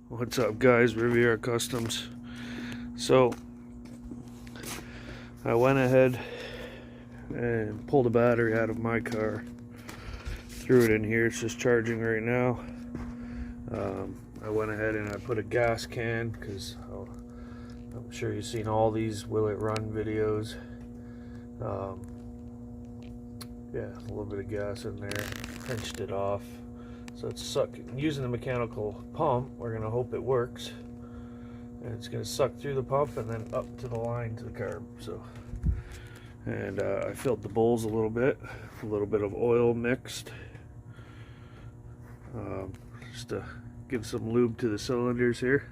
What's up, guys? Riviera Customs. So I went ahead and pulled a battery out of my car, threw it in here. It's just charging right now. I went ahead and I put a gas can because I'm sure you've seen all these will it run videos. Yeah, a little bit of gas in there, pinched it off. So it's sucking. Using the mechanical pump, we're going to hope it works. And it's going to suck through the pump and then up to the line to the carb. So, and I filled the bowls a little bit of oil mixed, just to give some lube to the cylinders here.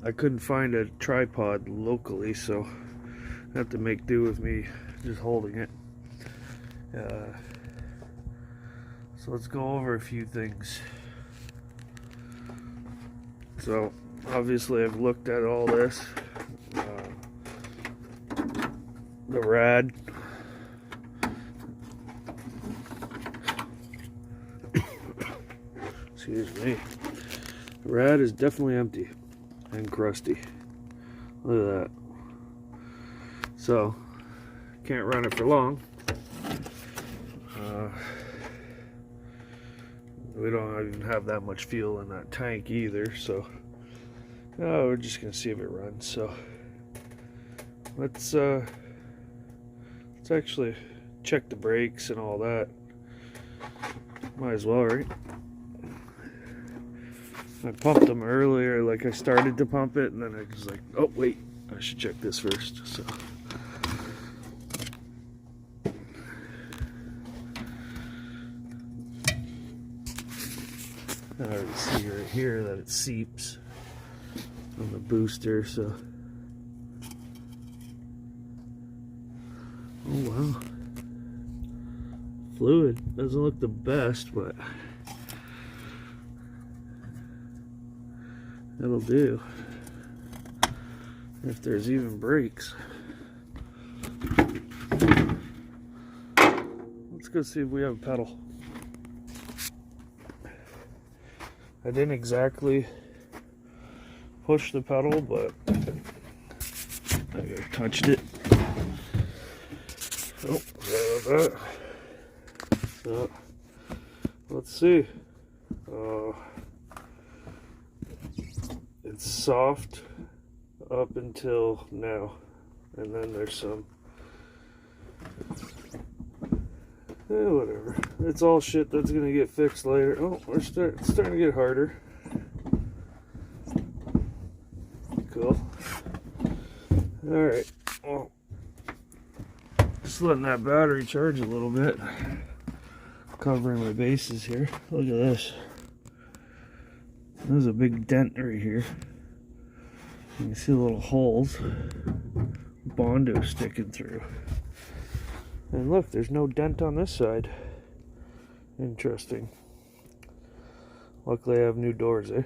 I couldn't find a tripod locally, so I have to make do with me just holding it. So let's go over a few things. So obviously I've looked at all this. The rad. Excuse me. The rad is definitely empty and crusty. Look at that. So can't run it for long. We don't even have that much fuel in that tank either, so we're just gonna see if it runs. So let's actually check the brakes and all that. Might as well, right? I pumped them earlier, like I started to pump it, and then I was like, oh wait, I should check this first. So I already see right here that it seeps on the booster, so oh wow, fluid doesn't look the best, but it'll do if there's even brakes. Let's go see if we have a pedal. I didn't exactly push the pedal, but I touched it. Oh, sorry about that. So, let's see. It's soft up until now, and then there's some. Whatever. It's all shit that's gonna get fixed later. Oh, it's starting to get harder. Cool. Alright. Well, just letting that battery charge a little bit. Covering my bases here. Look at this. There's a big dent right here. You can see the little holes. Bondo sticking through. And look, there's no dent on this side. Interesting. Luckily I have new doors, eh?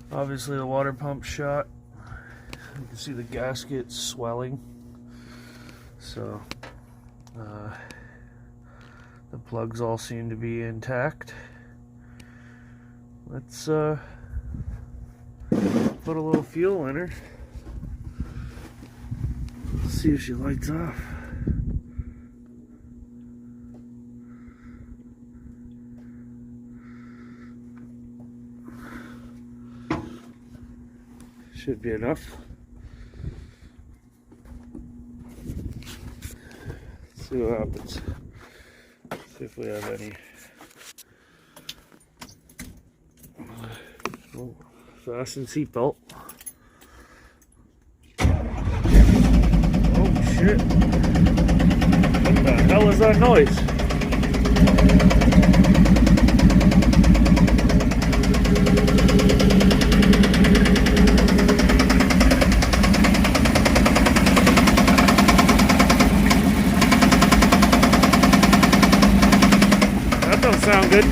Obviously the water pump shot. You can see the gasket swelling. So the plugs all seem to be intact. Let's put a little fuel in her. See if she lights off. Should be enough. Let's see what happens. See if we have any. Oh. Fasten seatbelt. Oh shit. What the hell is that noise? That don't sound good.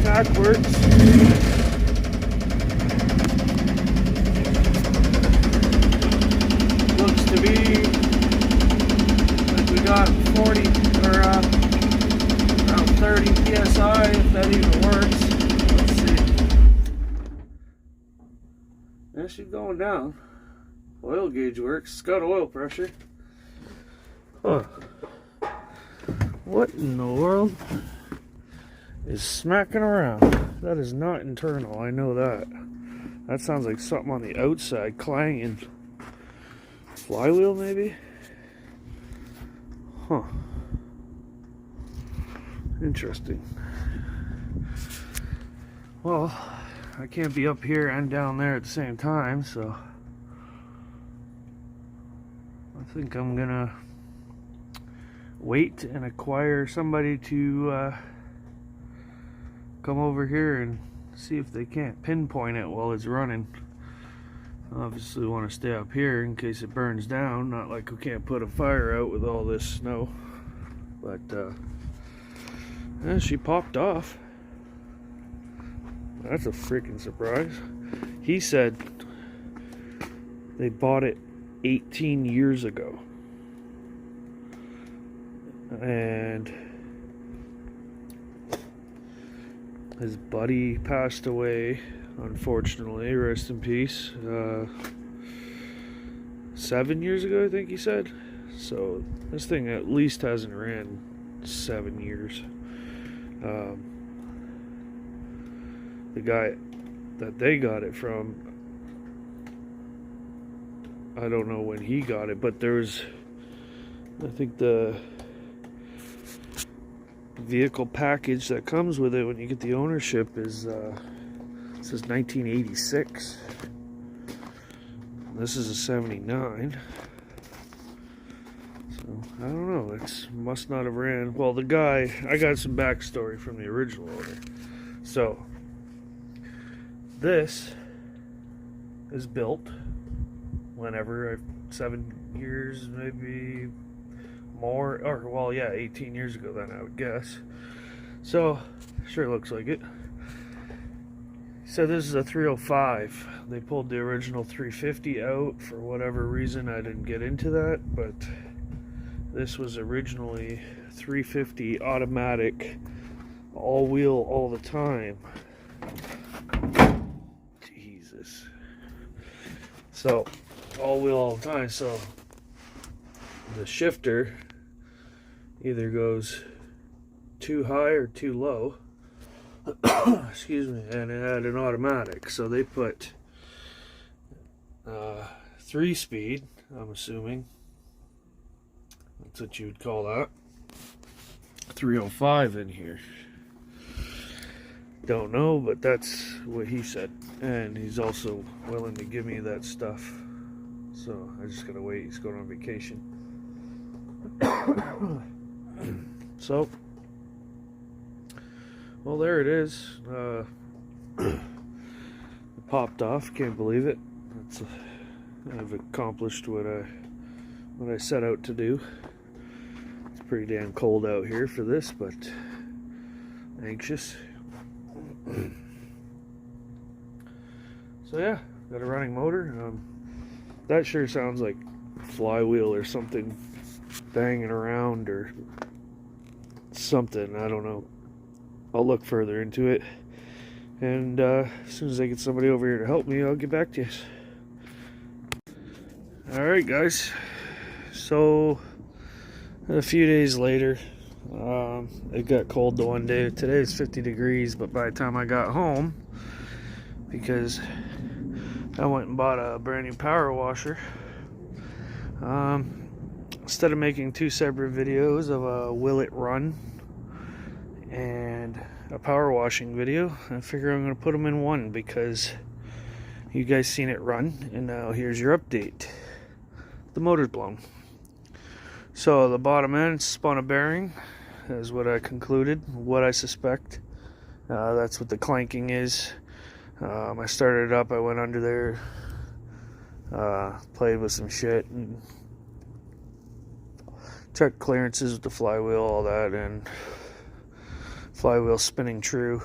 Tack works. that even works. Let's see. Yeah, she's going down. Oil gauge works. It's got oil pressure. Huh. What in the world is smacking around? That is not internal, I know that. That sounds like something on the outside clanging. Flywheel, maybe? Huh. Interesting. Well, I can't be up here and down there at the same time, so I think I'm gonna wait and acquire somebody to come over here and see if they can't pinpoint it while it's running. Obviously want to stay up here in case it burns down, not like we can't put a fire out with all this snow. But yeah, she popped off. That's a freaking surprise. He said they bought it 18 years ago. And his buddy passed away, unfortunately, rest in peace, 7 years ago, I think he said. So this thing at least hasn't ran 7 years. The guy that they got it from, I don't know when he got it, but there was, I think the vehicle package that comes with it when you get the ownership is it says 1986. This is a 79. So I don't know, it must not have ran. Well, the guy, I got some backstory from the original owner. So this is built whenever, 7 years, maybe more, or well, yeah, 18 years ago then, I would guess. So sure looks like it. So this is a 305. They pulled the original 350 out for whatever reason. I didn't get into that, but this was originally 350 automatic, all wheel all the time. Jesus. So all wheel all the time. So the shifter either goes too high or too low. Excuse me. And it had an automatic, so they put 3-speed, I'm assuming that's what you would call that, 305 in here. Don't know, but that's what he said, and he's also willing to give me that stuff. So I just gotta wait. He's going on vacation. So, well, there it is. It popped off. Can't believe it. I've accomplished what I set out to do. It's pretty damn cold out here for this, but anxious. So yeah, got a running motor. That sure sounds like flywheel or something banging around or something. I don't know. I'll look further into it, and as soon as I get somebody over here to help me, I'll get back to you. Alright guys, so a few days later, it got cold the one day. Today it's 50 degrees, but by the time I got home, because I went and bought a brand new power washer, instead of making two separate videos of a will it run and a power washing video, I figure I'm going to put them in one, because you guys seen it run, and now here's your update. The motor's blown. So the bottom end spun a bearing, is what I concluded, what I suspect. That's what the clanking is. I started it up, I went under there, played with some shit, and checked clearances with the flywheel, all that, and flywheel spinning true,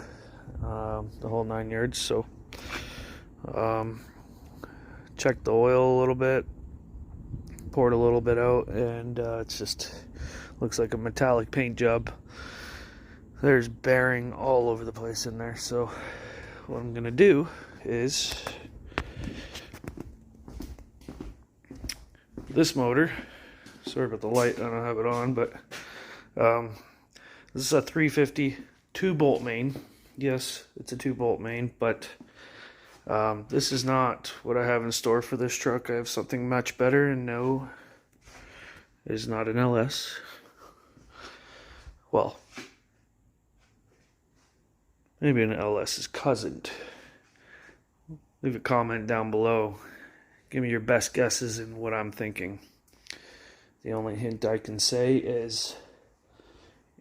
the whole 9 yards. So checked the oil a little bit, poured a little bit out, and it's just looks like a metallic paint job. there's bearing all over the place in there. So what I'm gonna do is this motor, sorry about the light, I don't have it on, but this is a 350 2-bolt main. Yes, it's a 2-bolt main, but this is not what I have in store for this truck. I have something much better, and no, it is not an LS. Well, maybe an LS's cousin. Leave a comment down below. Give me your best guesses in what I'm thinking. The only hint I can say is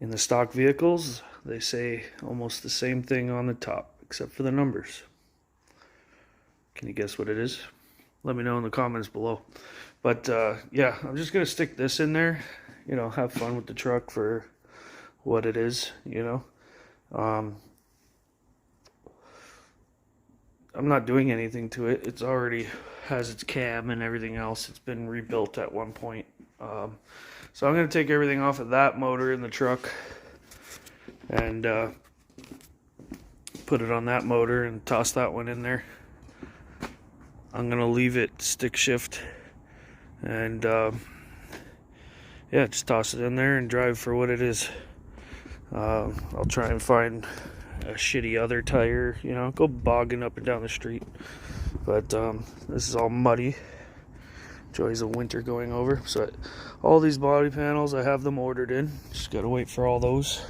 in the stock vehicles, they say almost the same thing on the top, except for the numbers. Can you guess what it is? Let me know in the comments below. But yeah, I'm just going to stick this in there. You know, have fun with the truck for what it is, you know. I'm not doing anything to it. It's already has its cam and everything else. It's been rebuilt at one point. So I'm going to take everything off of that motor in the truck and put it on that motor and toss that one in there. I'm going to leave it stick shift and yeah, just toss it in there and drive for what it is. I'll try and find a shitty other tire, you know, go bogging up and down the street. But this is all muddy. Joys of winter going over. So all these body panels, I have them ordered in. Just gotta wait for all those.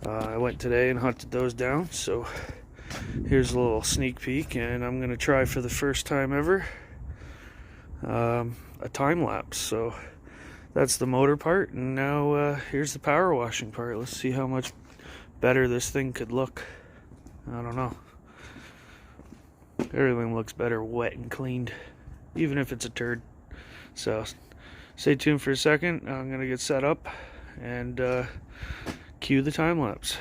I went today and hunted those down. So here's a little sneak peek, and I'm gonna try for the first time ever a time lapse. So that's the motor part, and now here's the power washing part. Let's see how much better this thing could look. I don't know. Everything looks better wet and cleaned, even if it's a turd. So stay tuned for a second. I'm gonna get set up and cue the time lapse.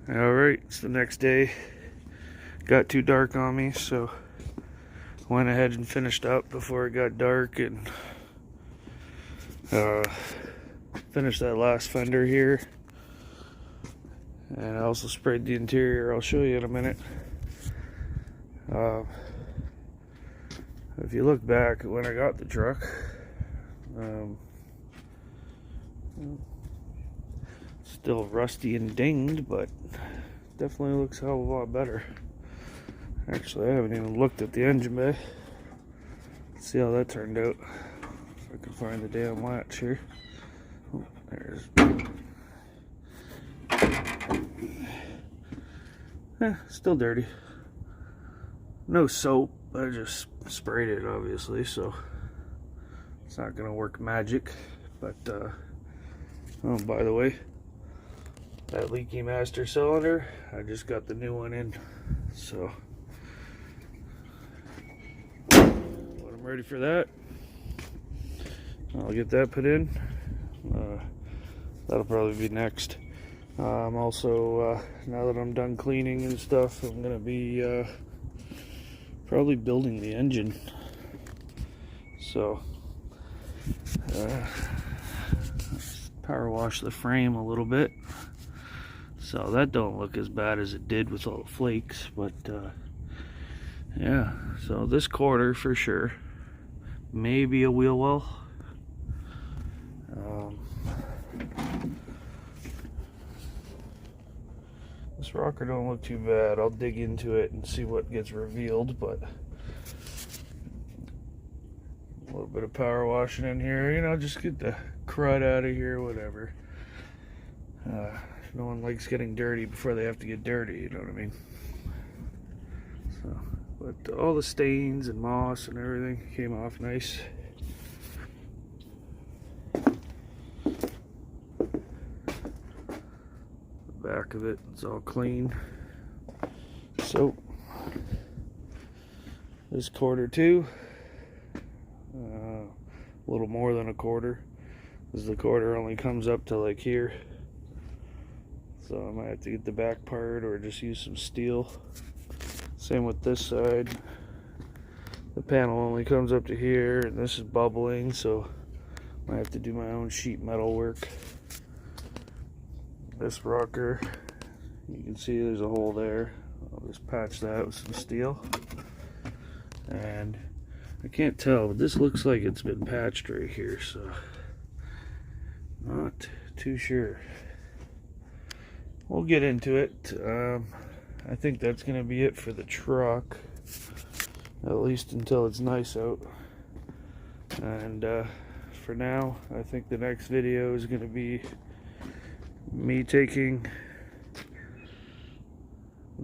Alright, it's the next day. Got too dark on me, so went ahead and finished up before it got dark and finished that last fender here. And I also sprayed the interior. I'll show you in a minute. If you look back at when I got the truck, Still rusty and dinged, but definitely looks a hell of a lot better. Actually, I haven't even looked at the engine bay. Let's see how that turned out. If I can find the damn latch here. Oh, there's. Still dirty. No soap. I just sprayed it, obviously, so it's not gonna work magic. But oh, by the way, that leaky master cylinder, I just got the new one in, so when I'm ready for that, I'll get that put in. That'll probably be next. I'm also, now that I'm done cleaning and stuff, I'm gonna be probably building the engine. So power wash the frame a little bit, so that don't look as bad as it did with all the flakes. But yeah, so this quarter for sure, maybe a wheel well. This rocker don't look too bad. I'll dig into it and see what gets revealed, but a little bit of power washing in here, you know, just get the crud out of here, whatever. No one likes getting dirty before they have to get dirty, you know what I mean? So, but all the stains and moss and everything came off nice. The back of it's all clean. So this quarter too, a little more than a quarter, because the quarter only comes up to like here. So I might have to get the back part or just use some steel. Same with this side. The panel only comes up to here, and this is bubbling, so I might have to do my own sheet metal work. This rocker, you can see there's a hole there. I'll just patch that with some steel. And I can't tell, but this looks like it's been patched right here, so not too sure. We'll get into it. I think that's gonna be it for the truck, at least until it's nice out. And for now, I think the next video is gonna be me taking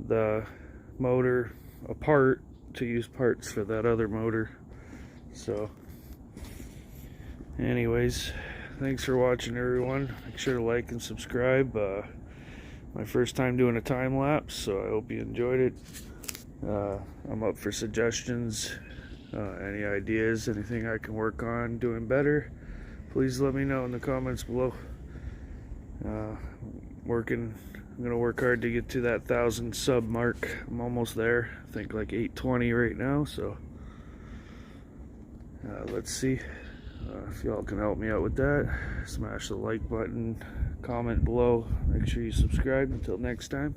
the motor apart to use parts for that other motor. So anyways, thanks for watching, everyone. Make sure to like and subscribe. My first time doing a time lapse, so I hope you enjoyed it. I'm up for suggestions, any ideas, anything I can work on doing better, please let me know in the comments below. I'm gonna work hard to get to that 1,000 sub mark. I'm almost there. I think like 820 right now, so let's see. If y'all can help me out with that, smash the like button, comment below, make sure you subscribe. Until next time.